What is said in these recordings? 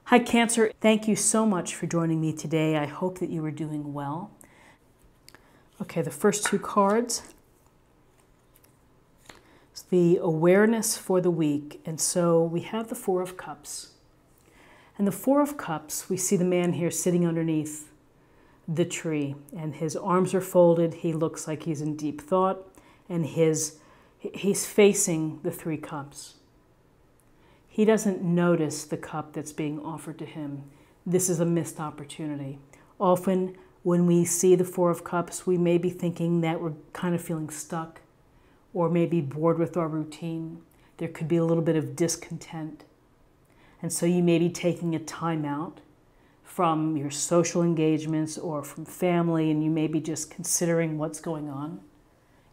Hi Cancer, thank you so much for joining me today. I hope that you are doing well. Okay, the first two cards. It's the awareness for the week. And so we have the Four of Cups. And the Four of Cups, we see the man here sitting underneath the tree. And his arms are folded. He looks like he's in deep thought. And he's facing the three cups. He doesn't notice the cup that's being offered to him. This is a missed opportunity. Often when we see the Four of Cups, we may be thinking that we're kind of feeling stuck or maybe bored with our routine. There could be a little bit of discontent. And so you may be taking a time out from your social engagements or from family, and you may be just considering what's going on.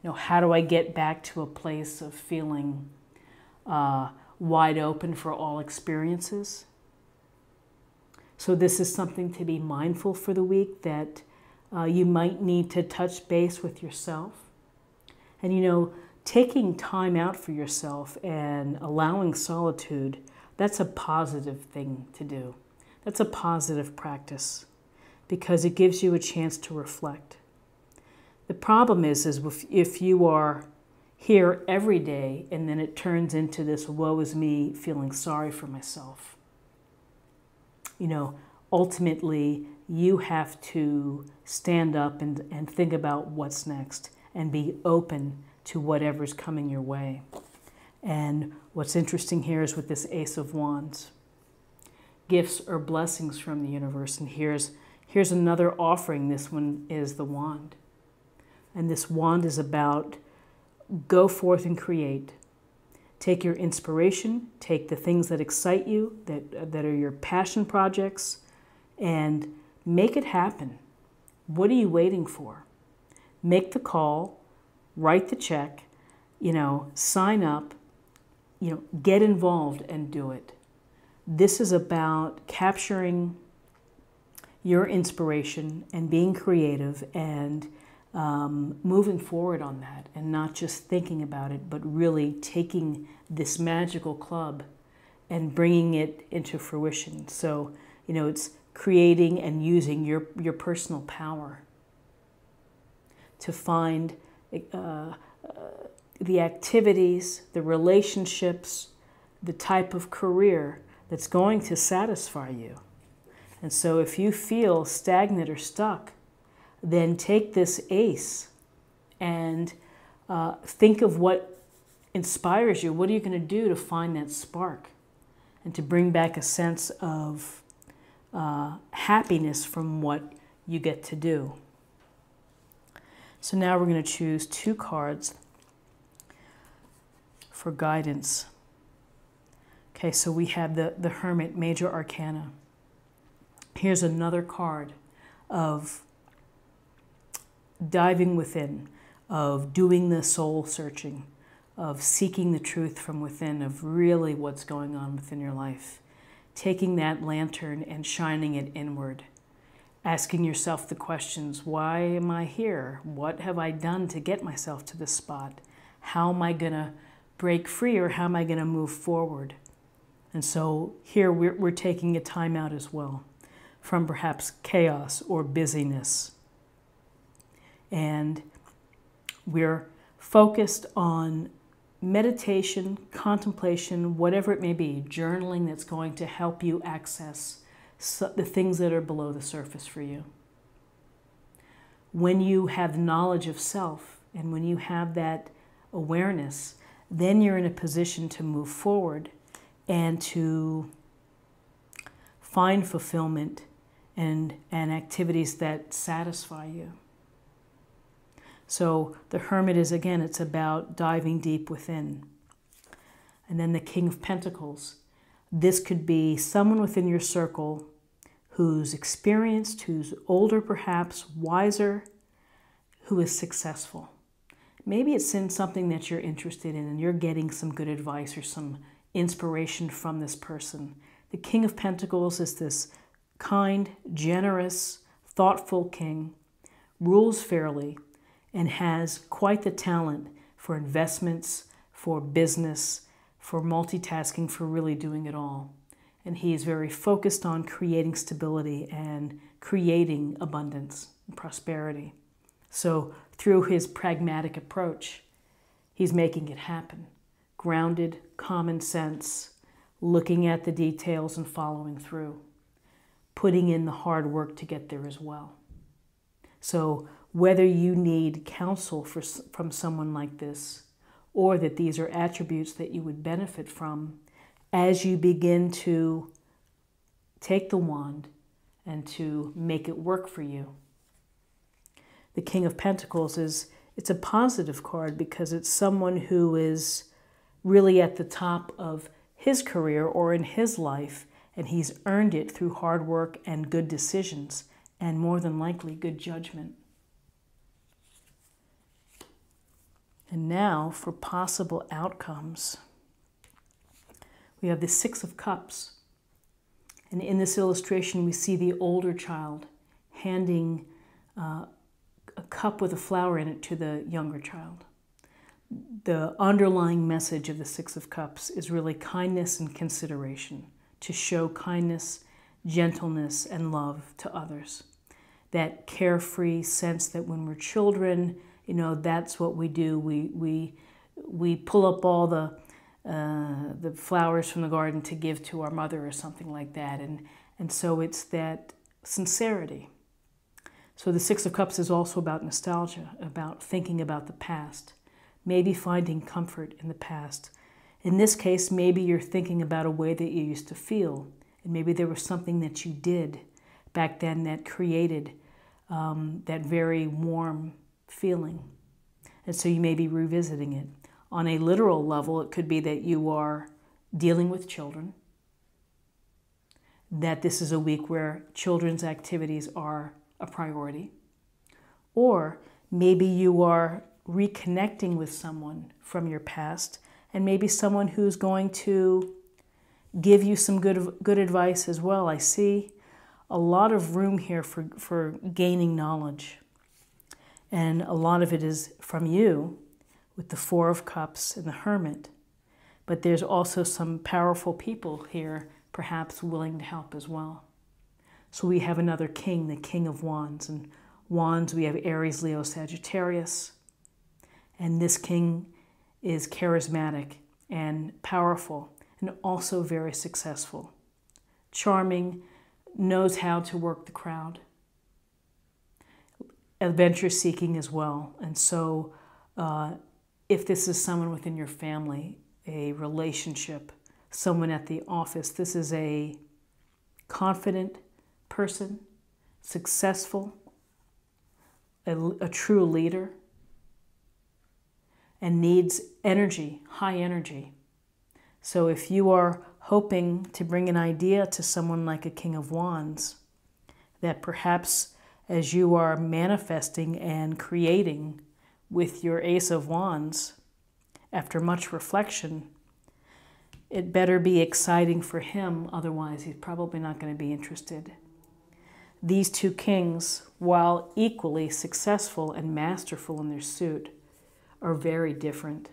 How do I get back to a place of feeling wide open for all experiences? So this is something to be mindful for the week, that you might need to touch base with yourself. And taking time out for yourself and allowing solitude, that's a positive thing to do. That's a positive practice because it gives you a chance to reflect. The problem is if you are here every day and then it turns into this woe is me, feeling sorry for myself. Ultimately you have to stand up and think about what's next and be open to whatever's coming your way. And what's interesting here is with this Ace of Wands, gifts or blessings from the universe. And here's another offering. This one is the wand. And this wand is about go forth and create. Take your inspiration, take the things that excite you, that are your passion projects, and make it happen. What are you waiting for? Make the call, write the check, sign up, get involved and do it. This is about capturing your inspiration and being creative and moving forward on that, and not just thinking about it, but really taking this magical club and bringing it into fruition. So, it's creating and using your personal power to find the activities, the relationships, the type of career that's going to satisfy you. And so if you feel stagnant or stuck, then take this ace and think of what inspires you. What are you going to do to find that spark and to bring back a sense of happiness from what you get to do? So now we're going to choose two cards for guidance. Okay, so we have the Hermit, Major Arcana. Here's another card of diving within, of doing the soul searching, of seeking the truth from within, of really what's going on within your life. Taking that lantern and shining it inward. Asking yourself the questions, why am I here? What have I done to get myself to this spot? How am I going to break free, or how am I going to move forward? And so here we're taking a time out as well from perhaps chaos or busyness. And we're focused on meditation, contemplation, whatever it may be, journaling that's going to help you access the things that are below the surface for you. When you have knowledge of self and when you have that awareness, then you're in a position to move forward and to find fulfillment and activities that satisfy you. So the Hermit is, again, it's about diving deep within. And then the King of Pentacles. This could be someone within your circle who's experienced, who's older perhaps, wiser, who is successful. Maybe it's in something that you're interested in and you're getting some good advice or some inspiration from this person. The King of Pentacles is this kind, generous, thoughtful king, rules fairly, and has quite the talent for investments, for business, for multitasking, for really doing it all. and he is very focused on creating stability and creating abundance and prosperity. So through his pragmatic approach, he's making it happen. Grounded, common sense, looking at the details and following through, putting in the hard work to get there as well. So whether you need counsel from someone like this, or that these are attributes that you would benefit from as you begin to take the wand and to make it work for you. The King of Pentacles it's a positive card because it's someone who is really at the top of his career or in his life, and he's earned it through hard work and good decisions, and more than likely good judgment. And now for possible outcomes. We have the Six of Cups. And in this illustration, we see the older child handing a cup with a flower in it to the younger child. The underlying message of the Six of Cups is really kindness and consideration, to show kindness, gentleness, and love to others. That carefree sense that when we're children, that's what we do. We pull up all the flowers from the garden to give to our mother or something like that. And so it's that sincerity. So the Six of Cups is also about nostalgia, about thinking about the past, maybe finding comfort in the past. In this case, maybe you're thinking about a way that you used to feel, and maybe there was something that you did back then that created that very warm feeling. And so you may be revisiting it. On a literal level, it could be that you are dealing with children, that this is a week where children's activities are a priority, or maybe you are reconnecting with someone from your past, and maybe someone who's going to give you some good advice as well. I see a lot of room here for gaining knowledge, and a lot of it is from you with the Four of Cups and the Hermit, but there's also some powerful people here perhaps willing to help as well. So we have another king, the King of Wands, and Wands we have Aries, Leo, Sagittarius, and this king is charismatic and powerful and also very successful, charming, knows how to work the crowd, adventure seeking as well. And so if this is someone within your family, a relationship, someone at the office, this is a confident person, successful, a true leader, and needs energy, high energy. So if you are hoping to bring an idea to someone like a King of Wands, that perhaps as you are manifesting and creating with your Ace of Wands, after much reflection, it better be exciting for him, otherwise he's probably not going to be interested. These two kings, while equally successful and masterful in their suit, are very different,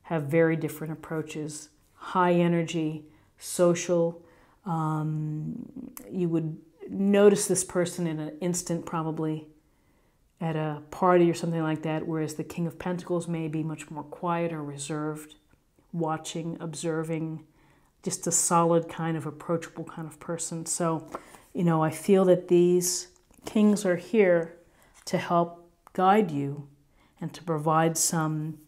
have very different approaches, high energy, social. You would notice this person in an instant probably at a party or something like that, whereas the King of Pentacles may be much more quiet or reserved, watching, observing, just a solid kind of approachable kind of person. So, I feel that these kings are here to help guide you and to provide some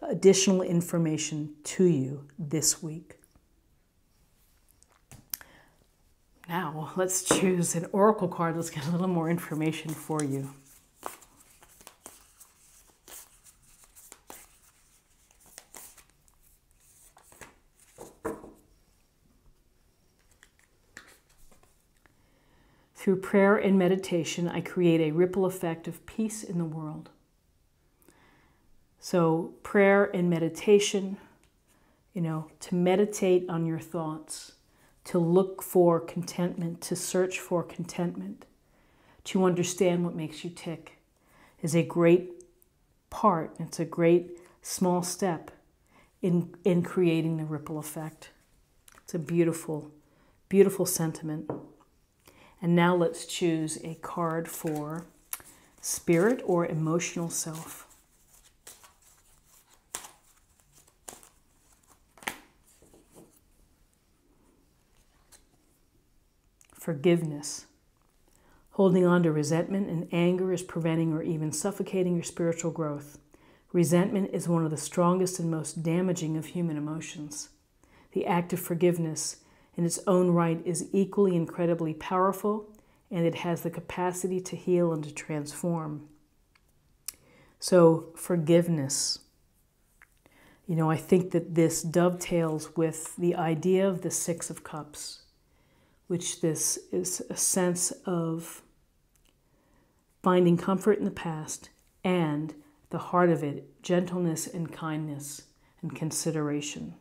additional information to you this week. Now, let's choose an oracle card. Let's get a little more information for you. Through prayer and meditation, I create a ripple effect of peace in the world. So prayer and meditation, to meditate on your thoughts, to look for contentment, to search for contentment, to understand what makes you tick, is a great part. It's a great small step in creating the ripple effect. It's a beautiful, beautiful sentiment. And now let's choose a card for spirit or emotional self. Forgiveness. Holding on to resentment and anger is preventing or even suffocating your spiritual growth. Resentment is one of the strongest and most damaging of human emotions. The act of forgiveness in its own right is equally incredibly powerful, and it has the capacity to heal and to transform. So, forgiveness. I think that this dovetails with the idea of the Six of Cups, which this is a sense of finding comfort in the past and the heart of it, gentleness and kindness and consideration.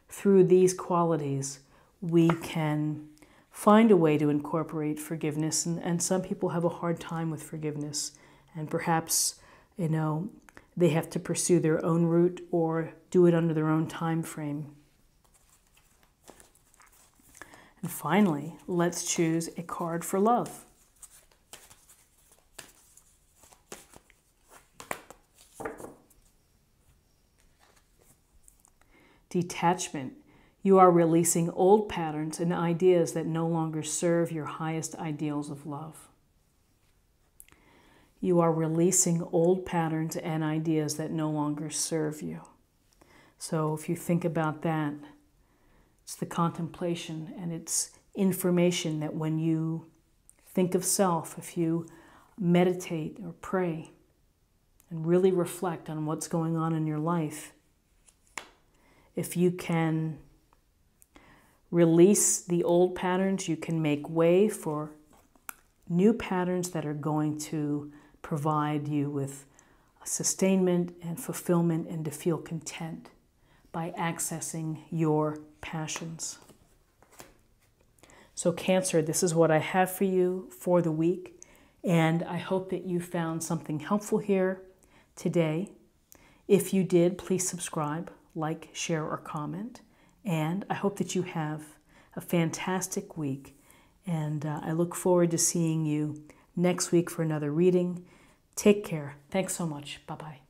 Through these qualities, we can find a way to incorporate forgiveness, and some people have a hard time with forgiveness, and perhaps, they have to pursue their own route or do it under their own time frame. And finally, let's choose a card for love. Detachment. You are releasing old patterns and ideas that no longer serve your highest ideals of love. You are releasing old patterns and ideas that no longer serve you. So if you think about that, it's the contemplation, and it's information that when you think of self, if you meditate or pray and really reflect on what's going on in your life, if you can release the old patterns, you can make way for new patterns that are going to provide you with sustainment and fulfillment and to feel content by accessing your passions. So Cancer, this is what I have for you for the week, and I hope that you found something helpful here today. If you did, please subscribe, like, share, or comment. And I hope that you have a fantastic week. And I look forward to seeing you next week for another reading. Take care. Thanks so much. Bye-bye.